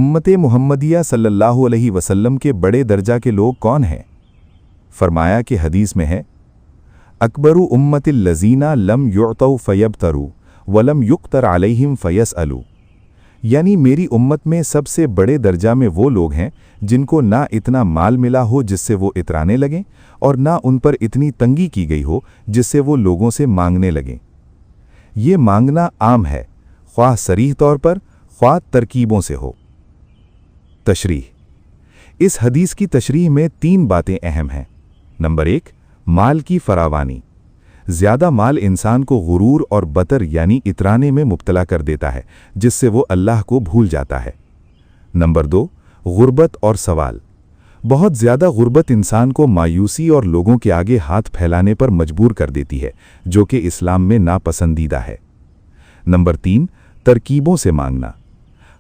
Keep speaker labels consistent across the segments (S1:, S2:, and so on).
S1: उम्मत मुहम्मदिया सल्लल्लाहु अलैहि वसल्लम के बड़े दर्जा के लोग कौन हैं? फरमाया कि हदीस में है, अकबरु उम्मतिल लज़ीना लम युअतौ फयबतरू वलम युक्तर अलैहिम फयसअलू। यानी मेरी उम्मत में सबसे बड़े दर्जा में वो लोग हैं जिनको ना इतना माल मिला हो जिससे वो इतराने लगें और ना उन पर इतनी तंगी की गई हो जिससे वो लोगों से मांगने लगें। ये मांगना आम है, ख्वाह सरीह तौर पर ख्वाह तरकीबों से हो। तशरीह। इस हदीस की तशरीह में 3 बातें अहम हैं। नंबर 1, माल की फरावानी। ज़्यादा माल इंसान को गुरूर और बतर यानी इतराने में मुब्तला कर देता है, जिससे वो अल्लाह को भूल जाता है। नंबर 2, गुर्बत और सवाल। बहुत ज़्यादा गुर्बत इंसान को मायूसी और लोगों के आगे हाथ फैलाने पर मजबूर कर देती है, जो कि इस्लाम में नापसंदीदा है। नंबर 3, तरकीबों से मांगना।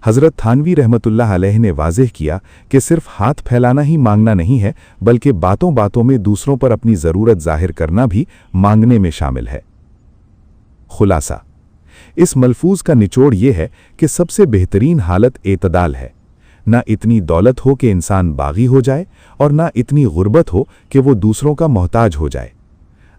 S1: हज़रत थानवी रहमतुल्लाह अलैह ने वाज़ेह किया कि सिर्फ हाथ फैलाना ही मांगना नहीं है, बल्कि बातों बातों में दूसरों पर अपनी ज़रूरत ज़ाहिर करना भी मांगने में शामिल है। खुलासा। इस मलफूज का निचोड़ ये है कि सबसे बेहतरीन हालत एतदाल है। ना इतनी दौलत हो कि इंसान बागी हो जाए और ना इतनी गुर्बत हो कि वो दूसरों का मोहताज हो जाए।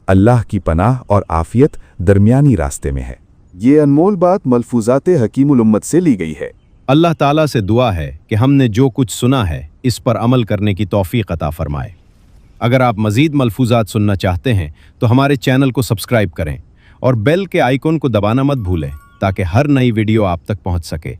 S1: अल्लाह की पनाह और आफियत दरमियानी रास्ते में है।
S2: ये अनमोल बात मलफूजात हकीमुल उम्मत से ली गई है।
S3: अल्लाह ताला से दुआ है कि हमने जो कुछ सुना है इस पर अमल करने की तौफीक अता फरमाए। अगर आप मज़ीद मलफूजात सुनना चाहते हैं तो हमारे चैनल को सब्सक्राइब करें और बेल के आइकॉन को दबाना मत भूलें ताकि हर नई वीडियो आप तक पहुंच सके।